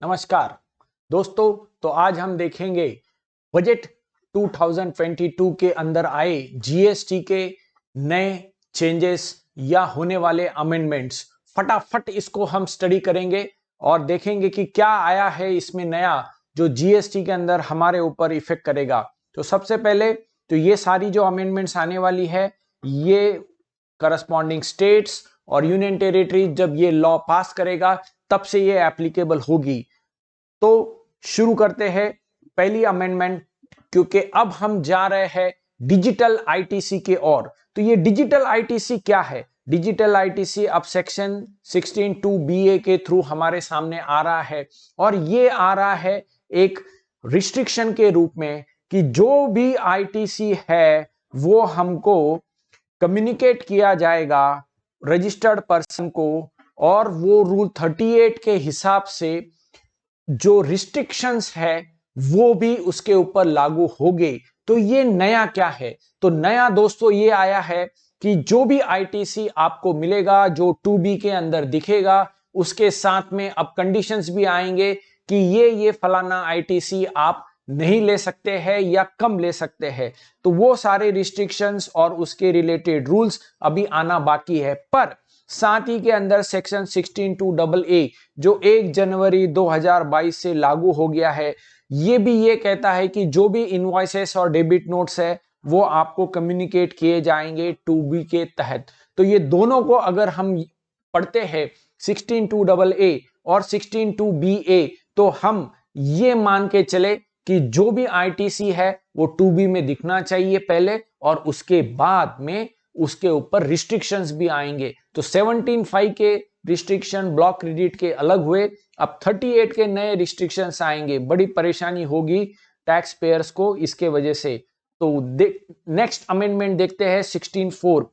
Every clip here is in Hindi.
नमस्कार दोस्तों। तो आज हम देखेंगे बजट 2022 के अंदर आए जीएसटी के नए चेंजेस या होने वाले अमेंडमेंट्स। फटाफट इसको हम स्टडी करेंगे और देखेंगे कि क्या आया है इसमें नया जो जीएसटी के अंदर हमारे ऊपर इफेक्ट करेगा। तो सबसे पहले तो ये सारी जो अमेंडमेंट्स आने वाली है ये करस्पॉन्डिंग स्टेट्स और यूनियन टेरिटरी जब ये लॉ पास करेगा तब से ये एप्लीकेबल होगी। तो शुरू करते हैं पहली अमेंडमेंट, क्योंकि अब हम जा रहे हैं डिजिटल आईटीसी के ओर। तो ये डिजिटल आईटीसी क्या है? डिजिटल आईटीसी अब सेक्शन 16(2) BA के थ्रू हमारे सामने आ रहा है और ये आ रहा है एक रिस्ट्रिक्शन के रूप में कि जो भी आईटीसी है वो हमको कम्युनिकेट किया जाएगा रजिस्टर्ड पर्सन को, और वो रूल 38 के हिसाब से जो रिस्ट्रिक्शंस है वो भी उसके ऊपर लागू होंगे। तो ये नया क्या है? तो नया दोस्तों ये आया है कि जो भी आईटीसी आपको मिलेगा जो 2B के अंदर दिखेगा उसके साथ में अब कंडीशंस भी आएंगे कि ये फलाना आईटीसी आप नहीं ले सकते हैं या कम ले सकते हैं। तो वो सारे रिस्ट्रिक्शंस और उसके रिलेटेड रूल्स अभी आना बाकी है। पर साथ ही के अंदर सेक्शन 16(2) जो 1 जनवरी 2022 से लागू हो गया है, ये भी ये कहता है कि जो भी इनवॉइसेस और डेबिट नोट्स है वो आपको कम्युनिकेट किए जाएंगे 2B के तहत। तो ये दोनों को अगर हम पढ़ते हैं 16(2) और 16(2) तो हम ये मान के चले कि जो भी आईटीसी है वो 2B में दिखना चाहिए पहले, और उसके बाद में उसके ऊपर रिस्ट्रिक्शंस भी आएंगे। तो 17(5) के रिस्ट्रिक्शन ब्लॉक क्रेडिट के अलग हुए, अब 38 के नए रिस्ट्रिक्शंस आएंगे। बड़ी परेशानी होगी टैक्स पेयर्स को इसके वजह से। तो नेक्स्ट अमेंडमेंट देखते हैं 16(4).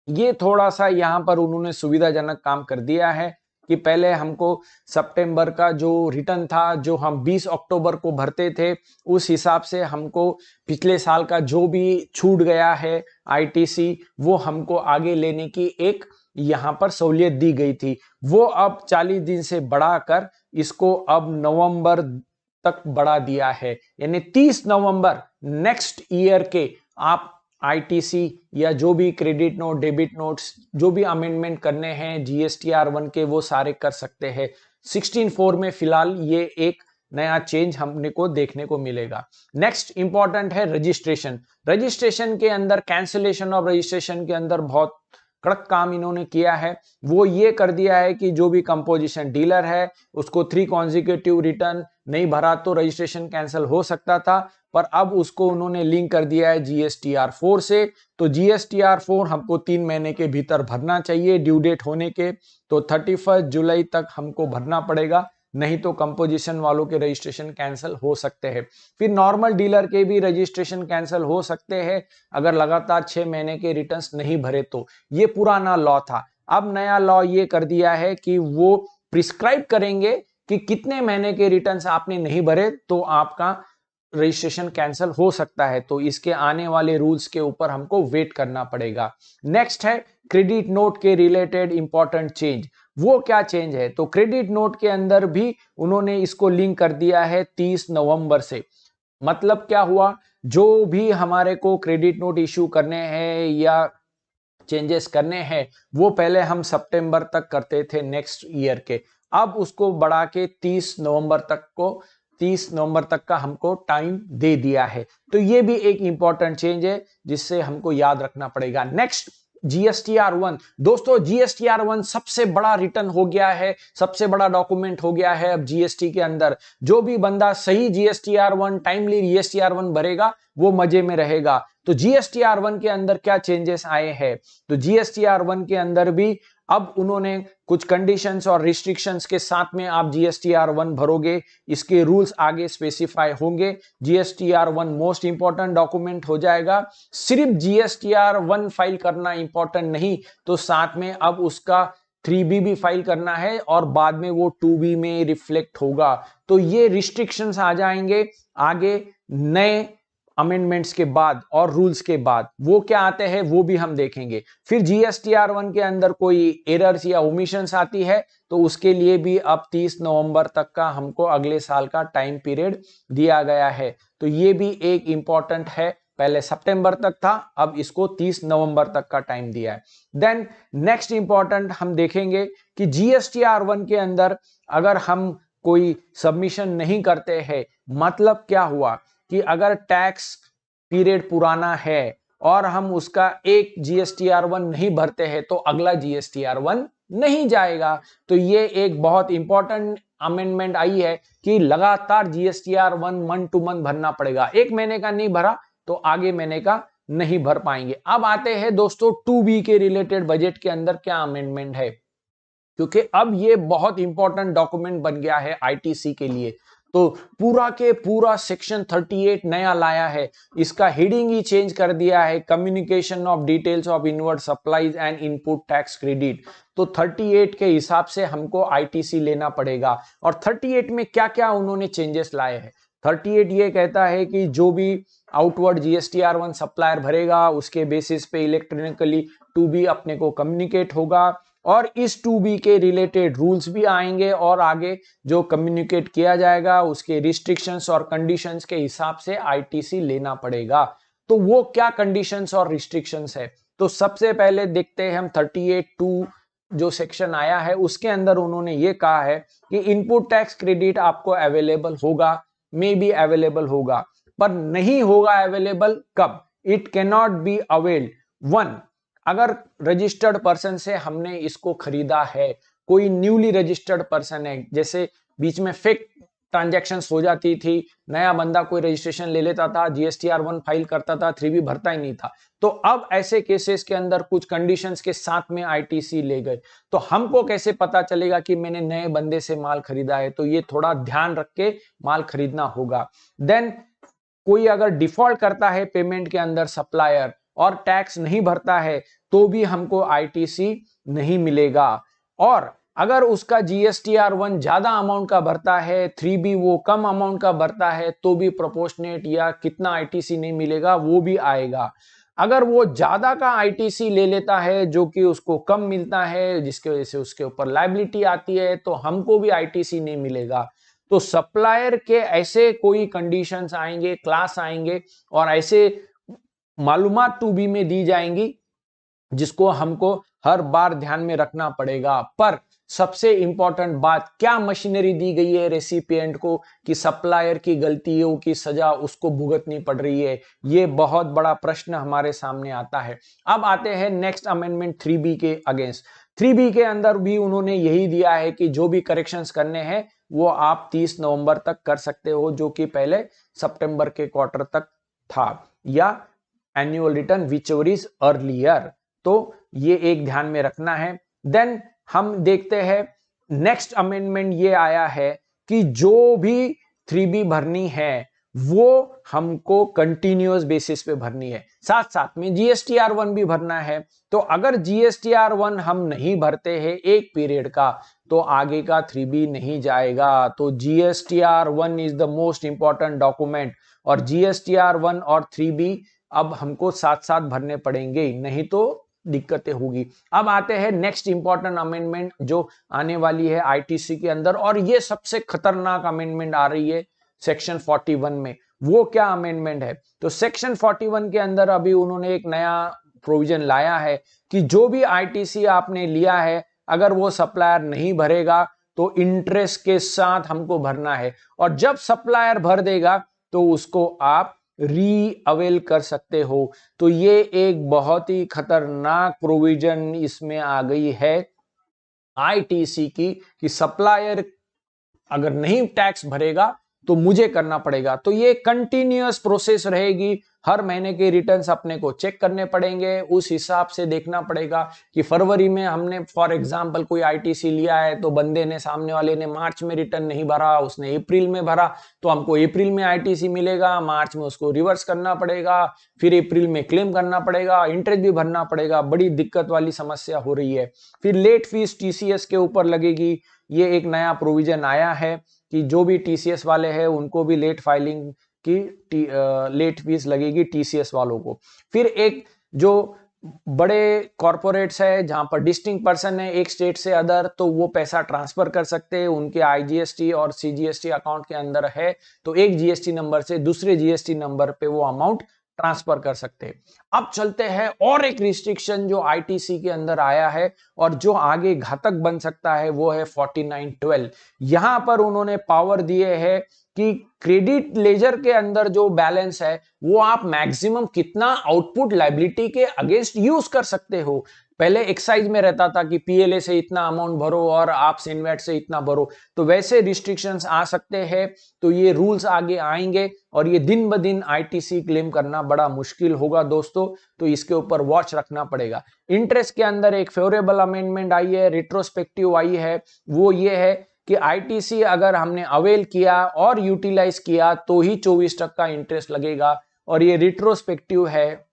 ये थोड़ा सा यहां पर उन्होंने सुविधाजनक काम कर दिया है कि पहले हमको सितंबर का जो रिटर्न था जो हम 20 अक्टूबर को भरते थे उस हिसाब से हमको पिछले साल का जो भी छूट गया है आईटीसी वो हमको आगे लेने की एक यहां पर सहूलियत दी गई थी। वो अब 40 दिन से बढ़ाकर इसको अब नवंबर तक बढ़ा दिया है, यानी 30 नवंबर नेक्स्ट ईयर के आप आईटीसी या जो भी क्रेडिट नोट डेबिट नोट्स जो भी अमेंडमेंट करने हैं जीएसटीआर1 के वो सारे कर सकते हैं। 16(4) में फिलहाल ये एक नया चेंज हमने को देखने को मिलेगा। नेक्स्ट इंपॉर्टेंट है रजिस्ट्रेशन। रजिस्ट्रेशन के अंदर कैंसिलेशन ऑफ रजिस्ट्रेशन के अंदर बहुत कड़क काम इन्होंने किया है। वो ये कर दिया है कि जो भी कंपोजिशन डीलर है उसको 3 कॉन्जिक्यूटिव रिटर्न नहीं भरा तो रजिस्ट्रेशन कैंसिल हो सकता था, पर अब उसको उन्होंने लिंक कर दिया है जीएसटीआर4 से। तो जीएसटीआर4 हमको 3 महीने के भीतर भरना चाहिए ड्यू डेट होने के। तो 31 जुलाई तक हमको भरना पड़ेगा, नहीं तो कंपोजिशन वालों के रजिस्ट्रेशन कैंसिल हो सकते हैं। फिर नॉर्मल डीलर के भी रजिस्ट्रेशन कैंसिल हो सकते हैं अगर लगातार 6 महीने के रिटर्न्स नहीं भरे तो। ये पुराना लॉ था। अब नया लॉ ये कर दिया है कि वो प्रिस्क्राइब करेंगे कि कितने महीने के रिटर्न्स आपने नहीं भरे तो आपका रजिस्ट्रेशन कैंसिल हो सकता है। तो इसके आने वाले रूल्स के ऊपर हमको वेट करना पड़ेगा। नेक्स्ट है क्रेडिट नोट के रिलेटेड इंपॉर्टेंट चेंज। वो क्या चेंज है? तो क्रेडिट नोट के अंदर भी उन्होंने इसको लिंक कर दिया है 30 नवंबर से। मतलब क्या हुआ, जो भी हमारे को क्रेडिट नोट इश्यू करने हैं या चेंजेस करने हैं वो पहले हम सितंबर तक करते थे नेक्स्ट ईयर के, अब उसको बढ़ा के 30 नवंबर तक का हमको टाइम दे दिया है। तो ये भी एक इंपॉर्टेंट चेंज है जिससे हमको याद रखना पड़ेगा। नेक्स्ट जीएसटीआर1। दोस्तों जीएसटीआर1 सबसे बड़ा रिटर्न हो गया है, सबसे बड़ा डॉक्यूमेंट हो गया है अब जीएसटी के अंदर। जो भी बंदा सही जीएसटीआर1 टाइमली जीएसटीआर1 भरेगा वो मजे में रहेगा। तो जीएसटीआर1 के अंदर क्या चेंजेस आए हैं? तो जीएसटीआर1 के अंदर भी अब उन्होंने कुछ कंडीशंस और रिस्ट्रिक्शंस के साथ में आप जीएसटीआर1 भरोगे, इसके रूल्स आगे स्पेसिफाई होंगे। जीएसटीआर1 मोस्ट इंपॉर्टेंट डॉक्यूमेंट हो जाएगा। सिर्फ जीएसटीआर1 फाइल करना इंपॉर्टेंट नहीं, तो साथ में अब उसका 3B भी फाइल करना है और बाद में वो 2B में रिफ्लेक्ट होगा। तो ये रिस्ट्रिक्शंस आ जाएंगे आगे नए अमेंडमेंट्स के बाद और रूल्स के बाद वो क्या आते हैं वो भी हम देखेंगे। फिर जीएसटीआर 1 के अंदर कोई एरर्स या ओमिशंस आती है तो उसके लिए भी अब 30 नवंबर तक का हमको अगले साल का टाइम पीरियड दिया गया है। तो ये भी एक इंपॉर्टेंट है, पहले सितंबर तक था, अब इसको 30 नवंबर तक का टाइम दिया है। देन नेक्स्ट इंपॉर्टेंट हम देखेंगे कि जीएसटीआर 1 के अंदर अगर हम कोई सबमिशन नहीं करते हैं, मतलब क्या हुआ कि अगर टैक्स पीरियड पुराना है और हम उसका एक जीएसटीआर 1 नहीं भरते हैं तो अगला जीएसटीआर 1 नहीं जाएगा। तो ये एक बहुत इंपॉर्टेंट अमेंडमेंट आई है कि लगातार जीएसटीआर 1 मंथ टू मंथ भरना पड़ेगा। एक महीने का नहीं भरा तो आगे महीने का नहीं भर पाएंगे। अब आते हैं दोस्तों 2B के रिलेटेड बजट के अंदर क्या अमेंडमेंट है, क्योंकि अब ये बहुत इंपॉर्टेंट डॉक्यूमेंट बन गया है आईटीसी के लिए। तो पूरा के पूरा सेक्शन 38 नया लाया है, इसका हेडिंग ही चेंज कर दिया है, communication of details of inward supplies and input tax credit. तो 38 के हिसाब से हमको आईटीसी लेना पड़ेगा। और 38 में क्या क्या उन्होंने चेंजेस लाए हैं। 38 ये कहता है कि जो भी आउटवर्ड जीएसटीआर 1 सप्लायर भरेगा उसके बेसिस पे इलेक्ट्रॉनिकली 2B अपने को कम्युनिकेट होगा, और इस 2B के रिलेटेड रूल्स भी आएंगे और आगे जो कम्युनिकेट किया जाएगा उसके रिस्ट्रिक्शंस और कंडीशंस के हिसाब से आईटीसी लेना पड़ेगा। तो वो क्या कंडीशंस और रिस्ट्रिक्शंस है, तो सबसे पहले देखते हैं हम 38(2) जो सेक्शन आया है उसके अंदर उन्होंने ये कहा है कि इनपुट टैक्स क्रेडिट आपको अवेलेबल होगा, मे बी अवेलेबल होगा, पर नहीं होगा अवेलेबल कब, it can not be availed 1 अगर रजिस्टर्ड पर्सन से हमने इसको खरीदा है, कोई न्यूली रजिस्टर्ड पर्सन है, जैसे बीच में फेक ट्रांजैक्शंस हो जाती थी, नया बंदा कोई रजिस्ट्रेशन ले लेता था, जीएसटीआर 1 फाइल करता था, 3B भरता ही नहीं था। तो अब ऐसे केसेस के अंदर कुछ कंडीशंस के साथ में आईटीसी ले गए, तो हमको कैसे पता चलेगा कि मैंने नए बंदे से माल खरीदा है, तो ये थोड़ा ध्यान रख के माल खरीदना होगा। देन कोई अगर डिफॉल्ट करता है पेमेंट के अंदर सप्लायर और टैक्स नहीं भरता है तो भी हमको आईटीसी नहीं मिलेगा। और अगर उसका जीएसटीआर 1 ज्यादा अमाउंट का भरता है, 3B वो कम अमाउंट का भरता है, तो भी प्रोपोर्शनेट या कितना आईटीसी नहीं मिलेगा वो भी आएगा। अगर वो ज्यादा का आईटीसी ले लेता है जो कि उसको कम मिलता है, जिसकी वजह से उसके ऊपर लायबिलिटी आती है, तो हमको भी आईटीसी नहीं मिलेगा। तो सप्लायर के ऐसे कोई कंडीशंस आएंगे, क्लास आएंगे और ऐसे मालूमात 2B में दी जाएंगी जिसको हमको हर बार ध्यान में रखना पड़ेगा। पर सबसे इंपॉर्टेंट बात, क्या मशीनरी दी गई है रेसिपिएंट को कि सप्लायर की गलतियों की सजा उसको भुगतनी पड़ रही है, ये बहुत बड़ा प्रश्न हमारे सामने आता है। अब आते हैं नेक्स्ट अमेंडमेंट 3B के अगेंस्ट। 3B के अंदर भी उन्होंने यही दिया है कि जो भी करेक्शंस करने हैं वो आप 30 नवंबर तक कर सकते हो, जो कि पहले सितंबर के क्वार्टर तक था, या annual return which ever is earlier. तो ये एक ध्यान में रखना है। देन हम देखते हैं नेक्स्ट अमेंडमेंट ये आया है कि जो भी 3B भरनी है वो हमको कंटिन्यूअस बेसिस पे भरनी है, साथ साथ में जीएसटीआर 1 भी भरना है। तो अगर जीएसटीआर 1 हम नहीं भरते हैं एक पीरियड का तो आगे का 3B नहीं जाएगा। तो GSTR 1 is the most important document, और जीएसटीआर 1 और 3B अब हमको साथ साथ भरने पड़ेंगे, नहीं तो दिक्कतें होगी। अब आते हैं नेक्स्ट इंपॉर्टेंट अमेंडमेंट जो आने वाली है आईटीसी के अंदर, और ये सबसे खतरनाक अमेंडमेंट आ रही है सेक्शन 41 में। वो क्या अमेंडमेंट है, तो सेक्शन 41 के अंदर अभी उन्होंने एक नया प्रोविजन लाया है कि जो भी आईटीसी आपने लिया है अगर वो सप्लायर नहीं भरेगा तो इंटरेस्ट के साथ हमको भरना है, और जब सप्लायर भर देगा तो उसको आप री-अवेल कर सकते हो। तो ये एक बहुत ही खतरनाक प्रोविजन इसमें आ गई है आईटीसी की कि सप्लायर अगर नहीं टैक्स भरेगा तो मुझे करना पड़ेगा। तो ये कंटिन्यूअस प्रोसेस रहेगी, हर महीने के रिटर्न्स अपने को चेक करने पड़ेंगे, उस हिसाब से देखना पड़ेगा कि फरवरी में हमने फॉर एग्जांपल कोई आईटीसी लिया है तो बंदे ने, सामने वाले ने मार्च में रिटर्न नहीं भरा, उसने अप्रैल में भरा, तो हमको अप्रैल में आईटीसी मिलेगा, मार्च में उसको रिवर्स करना पड़ेगा, फिर अप्रैल में क्लेम करना पड़ेगा, इंटरेस्ट भी भरना पड़ेगा, बड़ी दिक्कत वाली समस्या हो रही है। फिर लेट फीस टीसीएस के ऊपर लगेगी, ये एक नया प्रोविजन आया है कि जो भी टीसीएस वाले हैं उनको भी लेट फाइलिंग कि लेट फीस लगेगी टीसीएस वालों को। फिर एक जो बड़े कॉरपोरेट्स है जहां पर डिस्टिंक्ट पर्सन है एक स्टेट से अदर, तो वो पैसा ट्रांसफर कर सकते हैं, उनके आईजीएसटी और सीजीएसटी अकाउंट के अंदर है, तो एक जीएसटी नंबर से दूसरे जीएसटी नंबर पे वो अमाउंट ट्रांसफर कर सकते हैं। अब चलते हैं और एक रिस्ट्रिक्शन जो आईटीसी के अंदर आया है और जो आगे घातक बन सकता है, वो है 4912। यहां पर उन्होंने पावर दिए है कि क्रेडिट लेजर के अंदर जो बैलेंस है वो आप मैक्सिमम कितना आउटपुट लायबिलिटी के अगेंस्ट यूज कर सकते हो। पहले एक्साइज में रहता था कि पीएलए से इतना अमाउंट भरो और आप सिनवेट से इतना भरो, तो वैसे रिस्ट्रिक्शंस आ सकते हैं। तो ये रूल्स आगे आएंगे और ये दिन ब दिन आईटीसी क्लेम करना बड़ा मुश्किल होगा दोस्तों, तो इसके ऊपर वॉच रखना पड़ेगा। इंटरेस्ट के अंदर एक फेवरेबल अमेंडमेंट आई है, रिट्रोस्पेक्टिव आई है, वो ये है कि आईटीसी अगर हमने अवेल किया और यूटिलाइज किया तो ही 24% इंटरेस्ट लगेगा, और ये रिट्रोस्पेक्टिव है।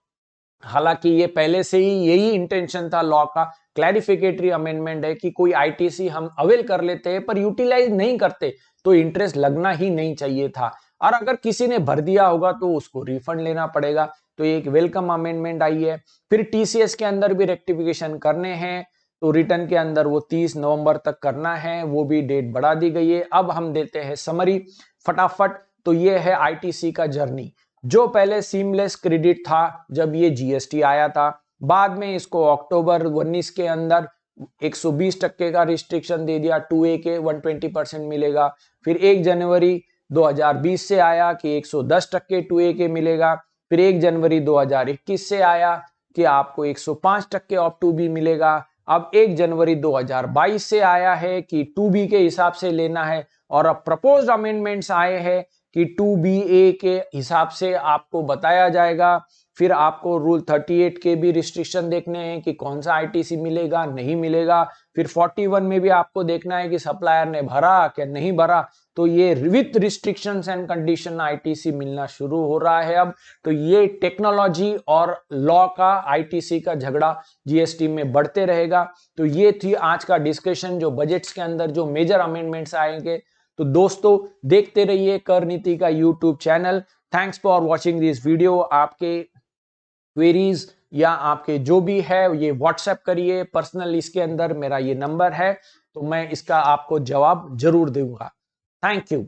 हालांकि ये पहले से ही यही इंटेंशन था लॉ का, क्लैरिफिकेटरी अमेंडमेंट है कि कोई आईटीसी हम अवेल कर लेते हैं पर यूटिलाइज नहीं करते तो इंटरेस्ट लगना ही नहीं चाहिए था, और अगर किसी ने भर दिया होगा तो उसको रिफंड लेना पड़ेगा। तो ये एक वेलकम अमेंडमेंट आई है। फिर टीसीएस के अंदर भी रेक्टिफिकेशन करने हैं, तो रिटर्न के अंदर वो 30 नवंबर तक करना है, वो भी डेट बढ़ा दी गई है। अब हम देते हैं समरी फटाफट। तो ये है आईटीसी का जर्नी, जो पहले सीमलेस क्रेडिट था जब ये जीएसटी आया था, बाद में इसको अक्टूबर 19 के अंदर 120% का रिस्ट्रिक्शन दे दिया, 2A के 120% मिलेगा। फिर 1 जनवरी 2020 से आया कि 110% 2A के मिलेगा। फिर 1 जनवरी 2021 से आया कि आपको 105% ऑफ 2B मिलेगा। अब 1 जनवरी 2022 से आया है कि 2B के हिसाब से लेना है, और अब प्रपोज्ड अमेंडमेंट्स आए हैं कि 2BA के हिसाब से आपको बताया जाएगा। फिर आपको रूल 38 के भी रिस्ट्रिक्शन देखने हैं कि कौन सा आईटीसी मिलेगा नहीं मिलेगा। फिर 41 में भी आपको देखना है कि सप्लायर ने भरा क्या नहीं भरा। तो ये with restrictions and condition ITC मिलना शुरू हो रहा है अब। तो ये टेक्नोलॉजी और लॉ का आईटीसी का झगड़ा जीएसटी में बढ़ते रहेगा। तो ये थी आज का डिस्कशन, जो बजट्स के अंदर जो मेजर अमेंडमेंट्स आएंगे। तो दोस्तों देखते रहिए कर नीति का YouTube channel. Thanks for watching this video. आपके क्वेरीज या आपके जो भी है ये व्हाट्सएप करिए पर्सनल, इसके अंदर मेरा ये नंबर है, तो मैं इसका आपको जवाब जरूर दूंगा। Thank you.